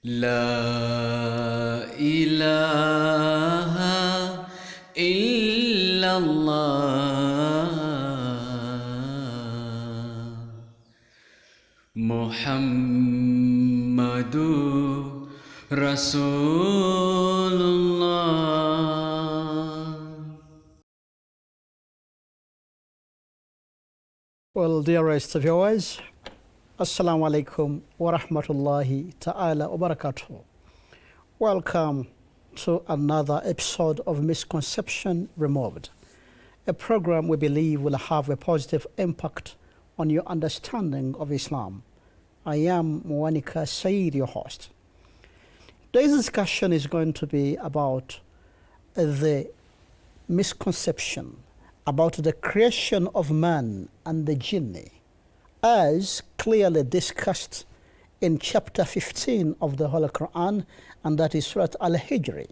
لا إله إلا الله محمد رسول الله. Well, dearest viewers, Assalamu alaikum wa rahmatullahi ta'ala wa barakatuh. Welcome to another episode of Misconception Removed, a program we believe will have a positive impact on your understanding of Islam. I am Muwanika Saeed, your host. Today's discussion is going to be about the misconception about the creation of man and the Jinn, as clearly discussed in chapter 15 of the Holy Quran, and that is Surah Al-Hijr.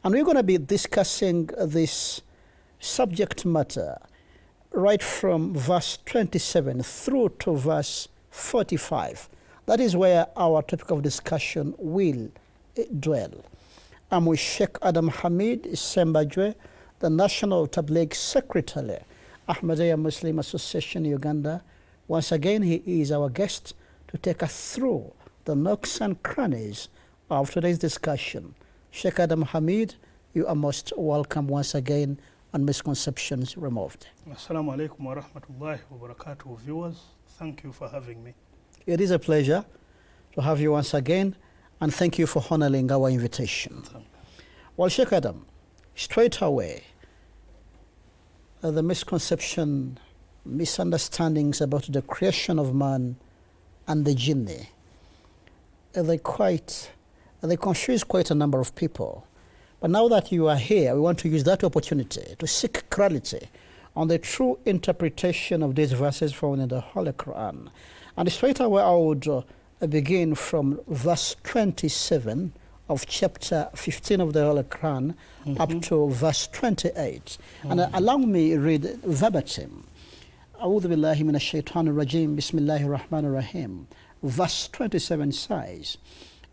And we're going to be discussing this subject matter right from verse 27 through to verse 45. That is where our topic of discussion will dwell. I'm with Sheikh Adam Hamid Sembajwe, the National Tabligh Secretary, Ahmadiyya Muslim Association, Uganda. Once again, he is our guest to take us through the nooks and crannies of today's discussion. Sheikh Adam Hamid, you are most welcome once again on Misconceptions Removed. Assalamu alaikum wa rahmatullahi wa barakatuh, viewers. Thank you for having me. It is a pleasure to have you once again, and thank you for honoring our invitation. Well, Sheikh Adam, straight away, the misconception, misunderstandings about the creation of man and the Jinn, they confuse quite a number of people. But now that you are here, we want to use that opportunity to seek clarity on the true interpretation of these verses found in the Holy Quran. And straight away, I would begin from verse 27 of chapter 15 of the Holy Quran up to verse 28. And allow me read verbatim. A'udhu billahi minash shaitanir rajim, bismillahir rahmanir rahim. Verse 27 says,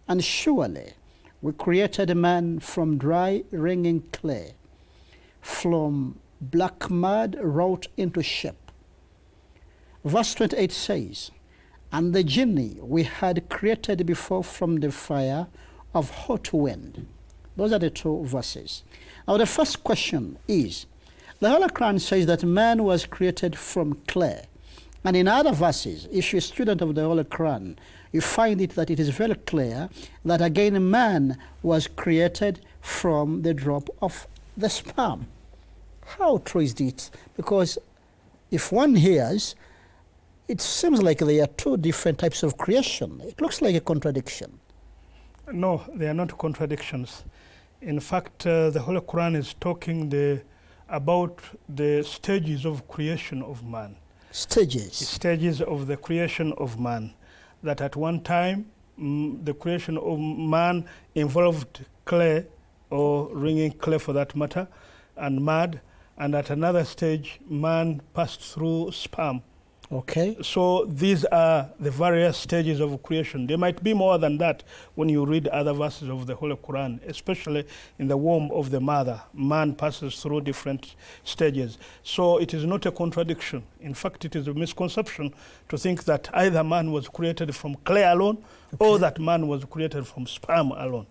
"And surely we created a man from dry wringing clay, from black mud wrought into shape." Verse 28 says, "And the Jinn we had created before from the fire of hot wind." Those are the two verses. Now the first question is, the Holy Quran says that man was created from clay. And in other verses, if you're a student of the Holy Quran, you find it that it is very clear that again man was created from the drop of the sperm. How true is it? Because if one hears, it seems like there are two different types of creation. It looks like a contradiction. No, they are not contradictions. In fact, the Holy Quran is talking about the stages of creation of man. Stages of the creation of man. That at one time, the creation of man involved clay, or wringing clay for that matter, and mud. And at another stage, man passed through sperm. Okay. So these are the various stages of creation. There might be more than that when you read other verses of the Holy Quran, especially in the womb of the mother. Man passes through different stages. So it is not a contradiction. In fact, it is a misconception to think that either man was created from clay alone, or that man was created from sperm alone.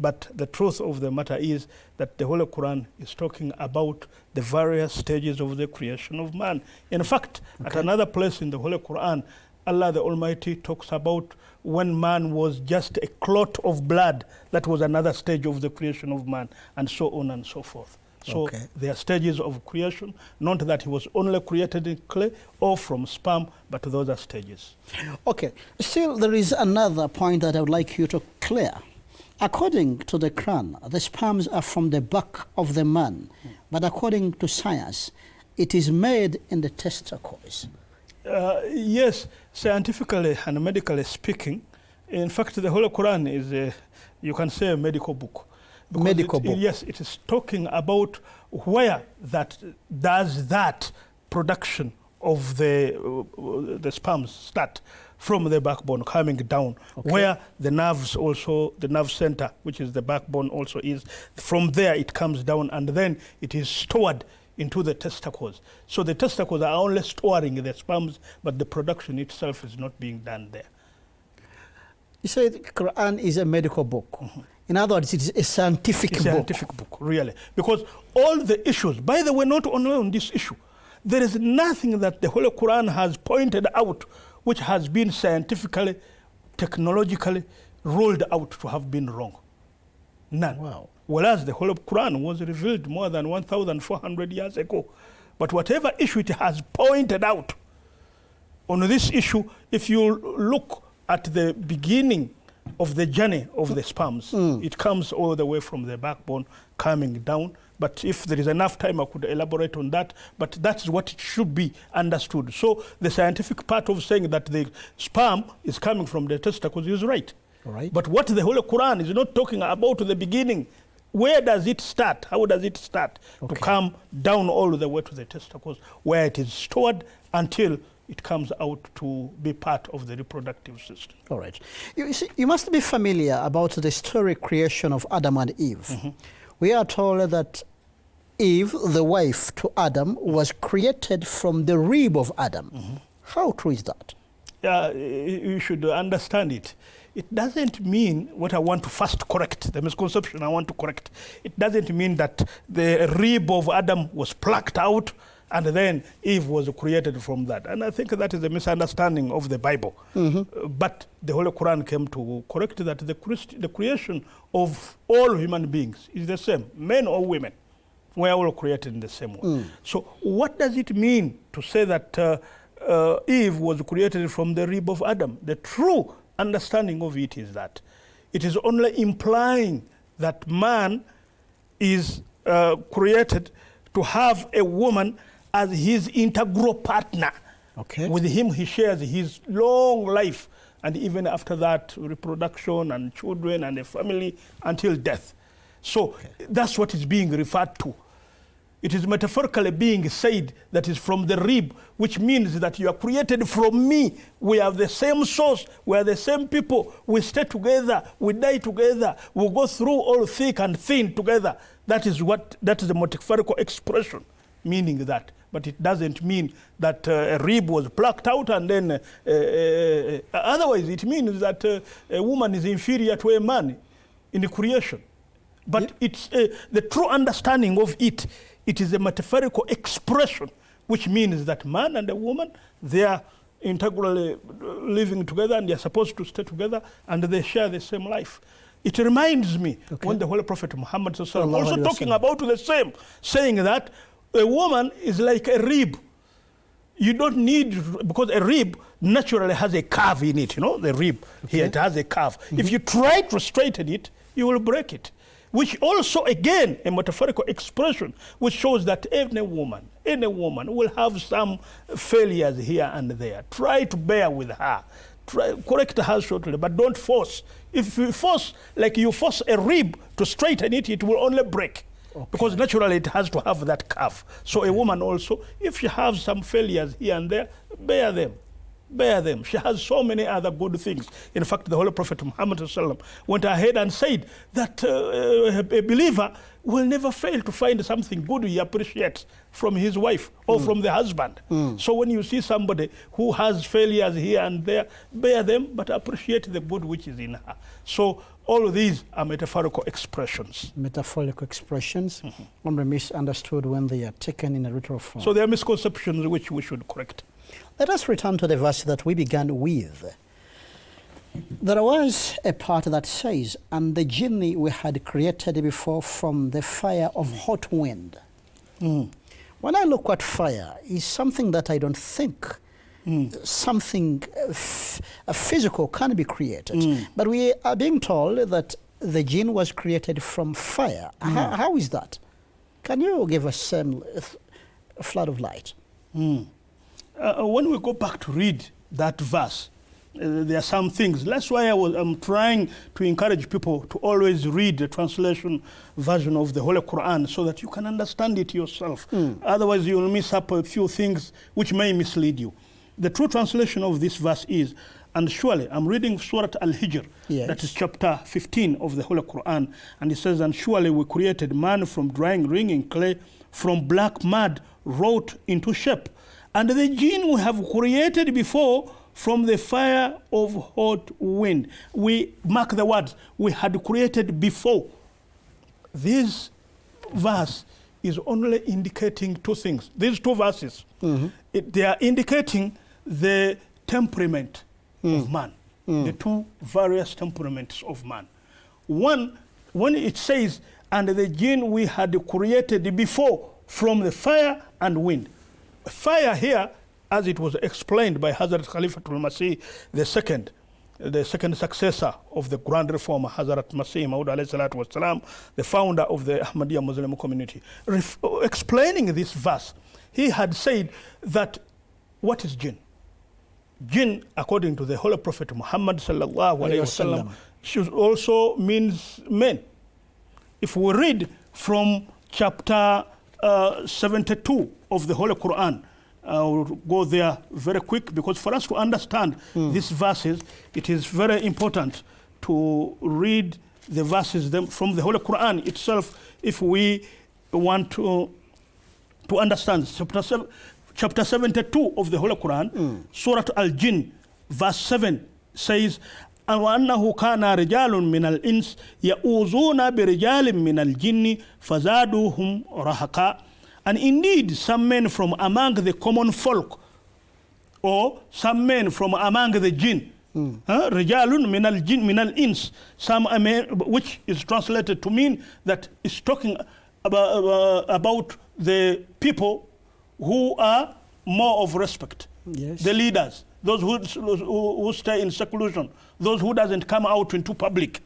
But the truth of the matter is that the Holy Quran is talking about the various stages of the creation of man. In fact, at another place in the Holy Quran, Allah the Almighty talks about when man was just a clot of blood. That was another stage of the creation of man, and so on and so forth. So there are stages of creation, not that he was only created in clay or from sperm, but those are stages. Okay, still there is another point that I would like you to clear. According to the Quran, the sperms are from the back of the man, but according to science, it is made in the testicles. Yes, scientifically and medically speaking. In fact, the Holy Quran is, you can say, a medical book. Medical book. Yes, it is talking about where that production of the sperms start. from the backbone coming down, where the nerves also, the nerve center, which is the backbone also is, from there it comes down and then it is stored into the testicles. So the testicles are only storing the sperms, but the production itself is not being done there. You say the Quran is a medical book. In other words, it is a scientific book. It's a scientific book, really. Because all the issues, by the way, not only on this issue, there is nothing that the Holy Quran has pointed out which has been scientifically, technologically ruled out to have been wrong. None. Wow. Whereas the Holy Quran was revealed more than 1,400 years ago. But whatever issue it has pointed out, on this issue, if you look at the beginning of the journey of the sperms, it comes all the way from the backbone coming down. But if there is enough time, I could elaborate on that. But that's what it should be understood. So the scientific part of saying that the sperm is coming from the testicles is right. All right. But what the Holy Quran is not talking about the beginning. Where does it start? How does it start to come down all the way to the testicles, where it is stored until it comes out to be part of the reproductive system. All right. You see, you must be familiar about the story creation of Adam and Eve. We are told that Eve, the wife to Adam, was created from the rib of Adam. How true is that? You should understand it. It doesn't mean what I want to first correct, the misconception I want to correct. It doesn't mean that the rib of Adam was plucked out and then Eve was created from that. And I think that is a misunderstanding of the Bible. But the Holy Quran came to correct that the creation of all human beings is the same, men or women. We are all created in the same way. So what does it mean to say that Eve was created from the rib of Adam? The true understanding of it is that it is only implying that man is created to have a woman as his integral partner. With him he shares his long life, and even after that, reproduction and children and a family until death. So that's what is being referred to. It is metaphorically being said that is from the rib, which means that you are created from me. We have the same source. We are the same people. We stay together. We die together. We go through all thick and thin together. That is the metaphorical expression, meaning that. But it doesn't mean that a rib was plucked out and then otherwise it means that a woman is inferior to a man in the creation. But it's the true understanding of it. It is a metaphorical expression, which means that man and a woman, they are integrally living together and they are supposed to stay together and they share the same life. It reminds me when the Holy Prophet Muhammad also talking about the same, saying that a woman is like a rib. You don't need, because a rib naturally has a curve in it, you know, the rib here, it has a curve. If you try to straighten it, you will break it. Which also, again, a metaphorical expression, which shows that any woman will have some failures here and there. Try to bear with her. Correct her shortly, but don't force. If you force, like you force a rib to straighten it, it will only break. Because naturally it has to have that curve. So a woman also, if she has some failures here and there, bear them. Bear them. She has so many other good things. In fact, the Holy Prophet Muhammad went ahead and said that a believer will never fail to find something good he appreciates from his wife or from the husband. So when you see somebody who has failures here and there, bear them, but appreciate the good which is in her. So all of these are metaphorical expressions. Metaphorical expressions, only misunderstood when they are taken in a literal form. So there are misconceptions which we should correct. Let us return to the verse that we began with. There was a part that says, and the Jinn we had created before from the fire of hot wind. When I look at fire, it's something that I don't think something physical can be created. But we are being told that the Jinn was created from fire. How is that? Can you give us a flood of light? When we go back to read that verse, there are some things. That's why I'm trying to encourage people to always read the translation version of the Holy Quran so that you can understand it yourself. Otherwise, you will miss up a few things which may mislead you. The true translation of this verse is, and surely, I'm reading Surah Al-Hijr, Yes. that is chapter 15 of the Holy Quran, and it says, and surely we created man from drying ringing clay, from black mud wrought into shape. And the jinn we have created before from the fire of hot wind. We mark the words, we had created before. This verse is only indicating two things. These two verses, they are indicating the temperament of man, the two various temperaments of man. One, when it says, and the jinn we had created before from the fire and wind. Fire here, as it was explained by Hazrat Khalifatul Masih the second successor of the Grand Reformer, Hazrat Masih Maud alayhi salatu wasalam, the founder of the Ahmadiyya Muslim community, explaining this verse, he had said that, what is jinn? Jinn, according to the Holy Prophet Muhammad sallallahu alayhi wasallam, should also means men. If we read from chapter 72 of the Holy Quran, I'll go there very quick, because for us to understand these verses, it is very important to read the verses from the Holy Quran itself if we want to understand. Chapter 72 of the Holy Quran, Surah Al-Jinn, verse 7 says, وأنه كان رجال من الإنس يؤذون برجال من الجن فزادوهم رهقا. And indeed, some men from among the common folk, or some men from among the jinn, رجال من الجن من الإنس, which is translated to mean that it's talking about the people who are more of respect, the leaders, those who stay in seclusion, those who doesn't come out into public.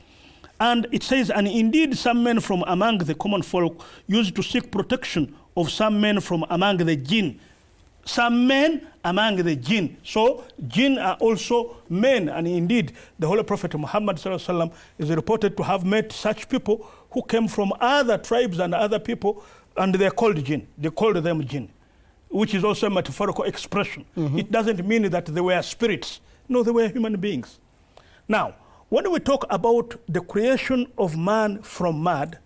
And it says, and indeed some men from among the common folk used to seek protection of some men from among the jinn. Some men among the jinn. So jinn are also men, and indeed the Holy Prophet Muhammad sallallahu alaihi wasallam is reported to have met such people who came from other tribes and other people, and they're called jinn. They called them jinn, which is also a metaphorical expression. It doesn't mean that they were spirits. No, they were human beings. Now, when we talk about the creation of man from mud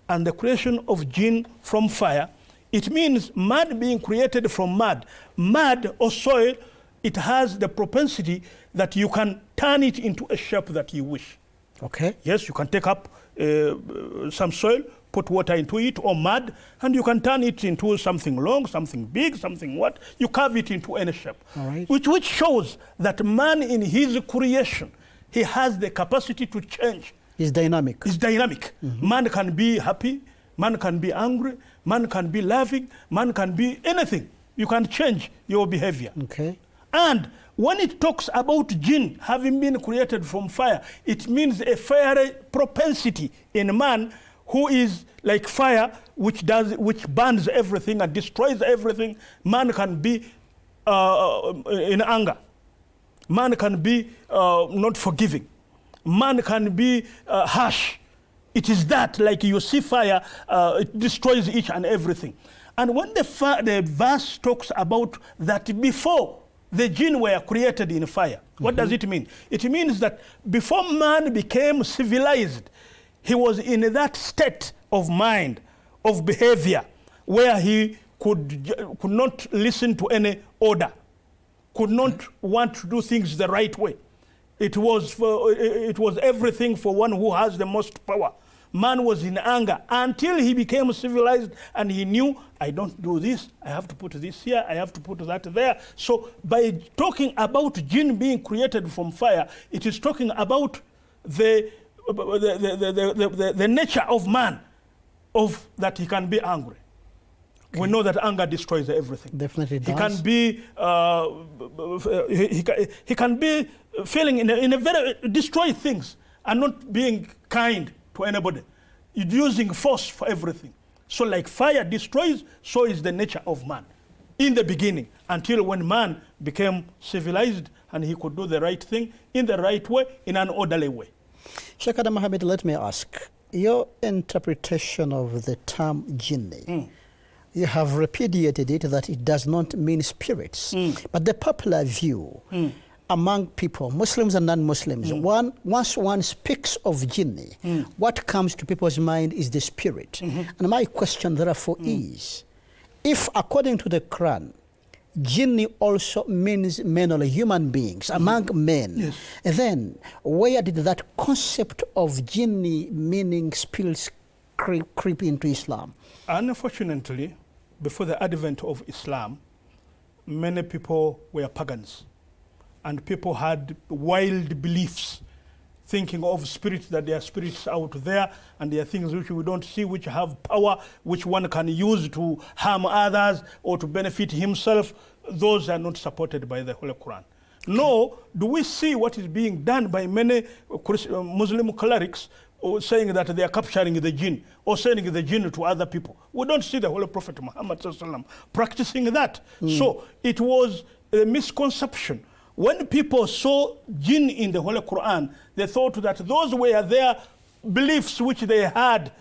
and the creation of jinn from fire, it means mud being created from mud. Mud or soil, it has the propensity that you can turn it into a shape that you wish. Okay. Yes, you can take up some soil, put water into it, or mud, and you can turn it into something long, something big, something what. You carve it into any shape. All right. Which shows that man in his creation, he has the capacity to change. He's dynamic. He's dynamic. Man can be happy, man can be angry, man can be loving, man can be anything. You can change your behavior. Okay. And when it talks about jinn having been created from fire, it means a fiery propensity in man who is like fire, which burns everything and destroys everything. Man can be in anger. Man can be not forgiving. Man can be harsh. It is that, like you see fire, it destroys each and everything. And when the verse talks about that before the jinn were created in fire, what does it mean? It means that before man became civilized, he was in that state of mind, of behavior, where he could not listen to any order, could not want to do things the right way. It was everything for one who has the most power. Man was in anger until he became civilized and he knew, I don't do this, I have to put this here, I have to put that there. So by talking about jinn being created from fire, it is talking about the nature of man, of that he can be angry. Okay. We know that anger destroys everything. Definitely does. He can be feeling in a very destroy things and not being kind to anybody. You're using force for everything. So like fire destroys, so is the nature of man in the beginning, until when man became civilized and he could do the right thing in the right way, in an orderly way. Sheikh Adam Mohammed, let me ask, your interpretation of the term jinni, you have repudiated it that it does not mean spirits. But the popular view among people, Muslims and non-Muslims, once one speaks of Jinn, what comes to people's mind is the spirit. And my question therefore is, if according to the Quran, Jinn also means men or human beings, among men, then where did that concept of Jinn meaning spirits creep into Islam? Unfortunately, before the advent of Islam, many people were pagans. And people had wild beliefs, thinking of spirits, that there are spirits out there, and there are things which we don't see, which have power, which one can use to harm others or to benefit himself. Those are not supported by the Holy Quran. Nor do we see what is being done by many Muslim clerics, or saying that they are capturing the jinn or sending the jinn to other people. We don't see the Holy Prophet Muhammad practicing that. So it was a misconception. When people saw jinn in the Holy Quran, they thought that those were their beliefs which they had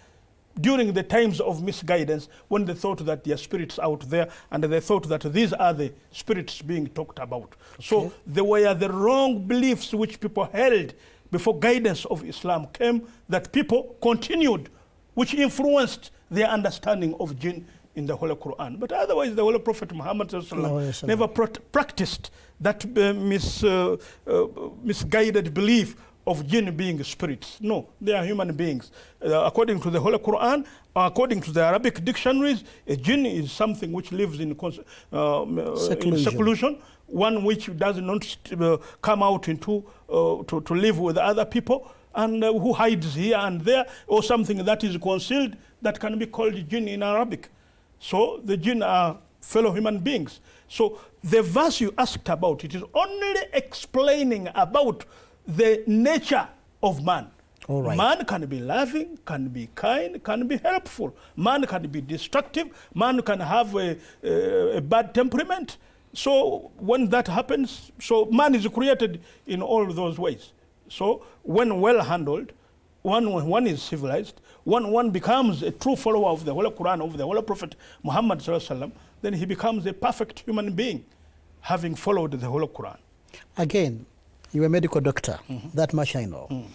during the times of misguidance, when they thought that there are spirits out there, and they thought that these are the spirits being talked about. So they were the wrong beliefs which people held before guidance of Islam came, that people continued, which influenced their understanding of jinn in the Holy Quran. But otherwise, the Holy Prophet Muhammad never practiced that misguided belief of jinn being spirits. No, they are human beings. According to the Holy Quran, according to the Arabic dictionaries, a jinn is something which lives in seclusion, one which does not come out into to live with other people, and who hides here and there, or something that is concealed, that can be called jinn in Arabic. So the jinn are fellow human beings. So the verse you asked about, it is only explaining about the nature of man. All right. Man can be loving, can be kind, can be helpful. Man can be destructive. Man can have a bad temperament. So when that happens, so man is created in all those ways. So when well handled, one is civilized, one becomes a true follower of the Holy Quran, of the Holy Prophet Muhammad ﷺ, then he becomes a perfect human being, having followed the Holy Quran. Again, you're a medical doctor, that much I know.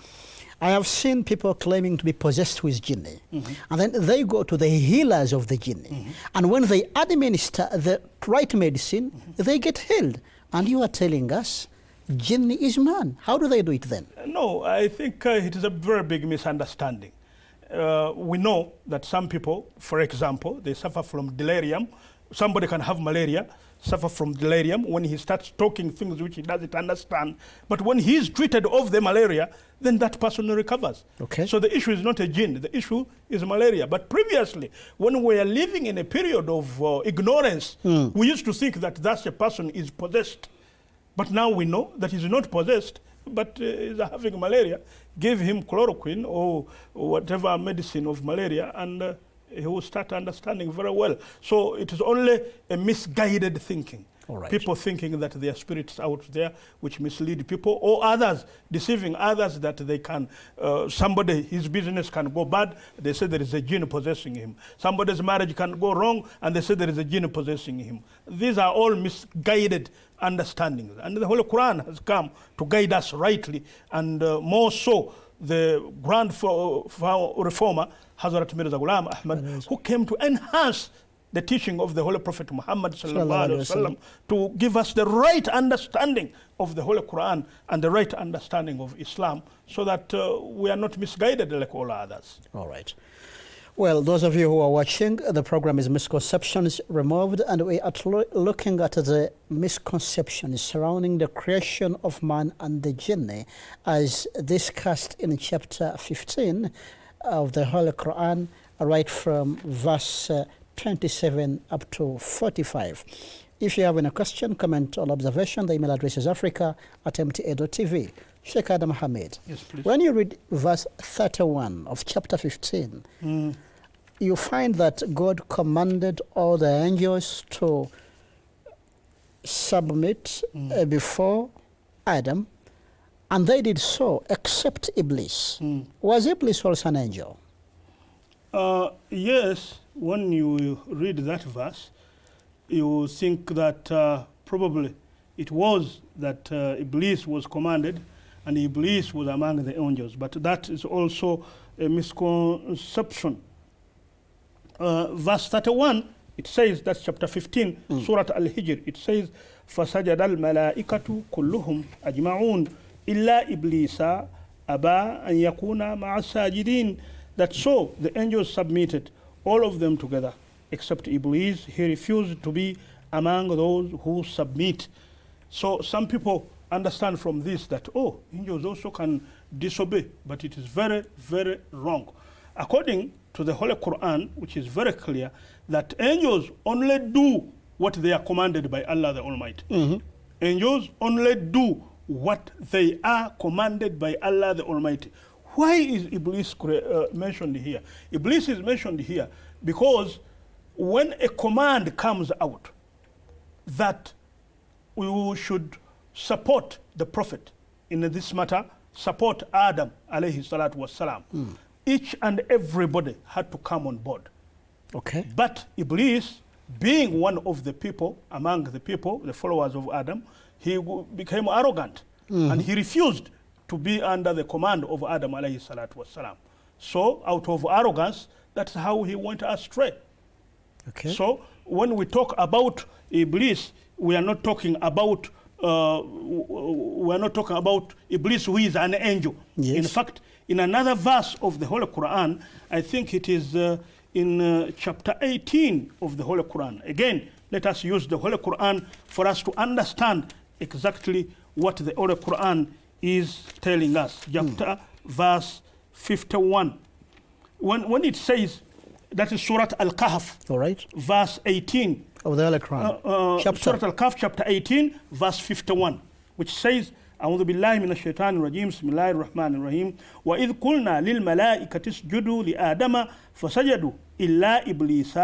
I have seen people claiming to be possessed with jinn, and then they go to the healers of the jinn, and when they administer the right medicine, they get healed. And you are telling us jinn is man. How do they do it then? No, I think it is a very big misunderstanding. We know that some people, for example, they suffer from delirium. Somebody can have malaria, suffer from delirium when he starts talking things which he doesn't understand. But when he is treated of the malaria, then that person recovers. Okay. So the issue is not a jinn, the issue is malaria. But previously, when we were living in a period of ignorance, we used to think that a person is possessed. But now we know that he's not possessed, but is having malaria. Give him chloroquine or whatever medicine of malaria, and he will start understanding very well. So it is only a misguided thinking. All right. People thinking that there are spirits out there which mislead people, or others deceiving others that they can, somebody, his business can go bad, they say there is a jinn possessing him. Somebody's marriage can go wrong, and they say there is a jinn possessing him. These are all misguided understandings. And the Holy Quran has come to guide us rightly, and more so the grand reformer, Hazrat Mirza Ghulam Ahmad, who came to enhance the teaching of the Holy Prophet Muhammad ﷺ to give us the right understanding of the Holy Quran and the right understanding of Islam, so that we are not misguided like all others. All right. Well, those of you who are watching, the program is Misconceptions Removed, and we are looking at the misconceptions surrounding the creation of man and the jinn, as discussed in chapter 15 of the Holy Quran, right from verse 27 up to 45. If you have any question, comment, or observation, the email address is africa@mta.tv. Sheikh Adam Hamid. Yes, please. When you read verse 31 of chapter 15, you find that God commanded all the angels to submit before Adam, and they did so except Iblis. Was Iblis also an angel? Yes, when you read that verse, you think that probably it was that Iblis was commanded, and Iblis was among the angels. But that is also a misconception. Verse 31, it says, that's chapter 15, Surah Al-Hijr, it says, فَسَجَدَ الْمَلَائِكَةُ كُلُّهُمْ أَجْمَعُونَ إِلَّا إِبْلِيسَ أَبَى أَنْ يَكُونَ مَعَ السَّاجِدِينَ. That so the angels submitted, all of them together, except Iblis. He refused to be among those who submit. So some people understand from this that, oh, angels also can disobey, but it is very, very wrong. According to the Holy Quran, which is very clear, that angels only do what they are commanded by Allah the Almighty. Angels only do what they are commanded by Allah the Almighty. Why is Iblis mentioned here? Iblis is mentioned here because when a command comes out that we should support the Prophet, in this matter, support Adam alayhi salatu wassalam, each and everybody had to come on board. Okay. But Iblis, being one of the people, among the people, the followers of Adam, he became arrogant and he refused to be under the command of Adam alayhi salatu wassalam. So out of arrogance, that's how he went astray. Okay. So when we talk about Iblis, we are not talking about Iblis who is an angel. Yes. In fact, in another verse of the Holy Quran, I think it is in chapter 18 of the Holy Quran. Again, let us use the Holy Quran for us to understand exactly what the Holy Quran is telling us. Chapter verse 51. When it says, that is Surah Al-Kahf, All right. verse 18. Of the Holy Quran. Chapter. Surah Al-Kahf, chapter 18, verse 51, which says, أعوذ بالله من الشيطان الرجيم بسم الله الرحمن الرحيم وإذ قلنا للملائكة اسجدوا لآدم فسجدوا إلا إبليس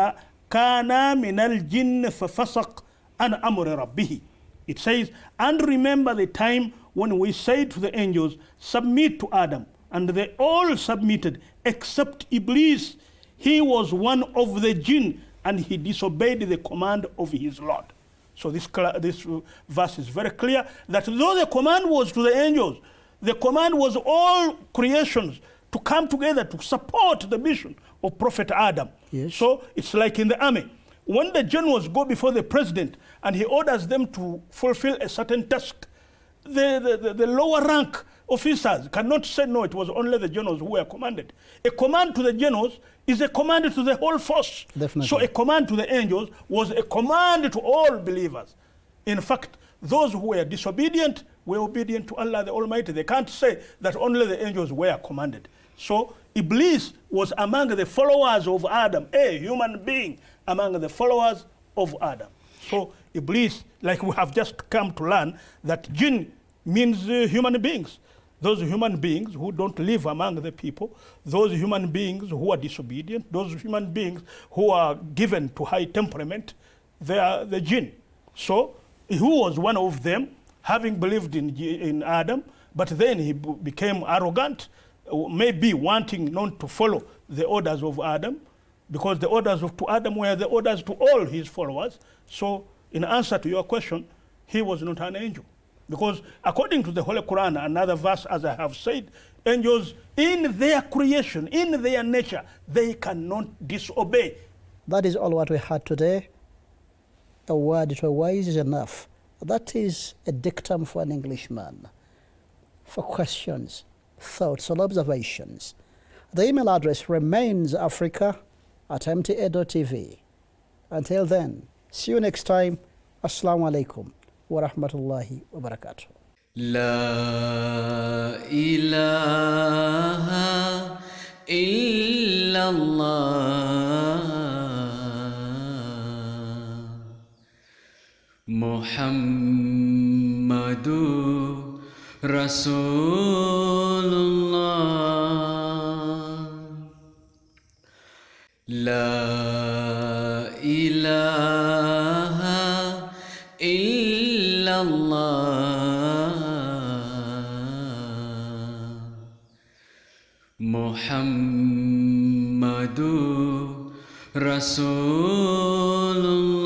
كان من الجن ففسق عن أمر ربه. It says, and remember the time when we said to the angels, submit to Adam, and they all submitted except Iblis. He was one of the jinn, and he disobeyed the command of his Lord. So this verse is very clear that though the command was to the angels, the command was all creations to come together to support the mission of Prophet Adam. Yes. So it's like in the army. When the generals go before the president and he orders them to fulfill a certain task, the lower rank officers cannot say no, it was only the generals who were commanded. A command to the generals is a command to the whole force. Definitely. So a command to the angels was a command to all believers. In fact, those who were disobedient were obedient to Allah the Almighty. They can't say that only the angels were commanded. So Iblis was among the followers of Adam, a human being among the followers of Adam. So Iblis, like we have just come to learn, that Jinn means human beings. Those human beings who don't live among the people, those human beings who are disobedient, those human beings who are given to high temperament, they are the Jinn. So he was one of them, having believed in Adam, but then he became arrogant, maybe wanting not to follow the orders of Adam, because the orders to Adam were the orders to all his followers. So in answer to your question, he was not an angel. Because according to the Holy Quran, another verse, as I have said, angels in their creation, in their nature, they cannot disobey. That is all what we had today. A word to a wise is enough. That is a dictum for an Englishman. For questions, thoughts, or observations, the email address remains africa@mta.tv. Until then, see you next time. Assalamu alaikum wa rahmatullahi wa barakatuh. La ilaha illallah Muhammadur Rasulullah. La ilaha illallah Muhammadur Rasulullah.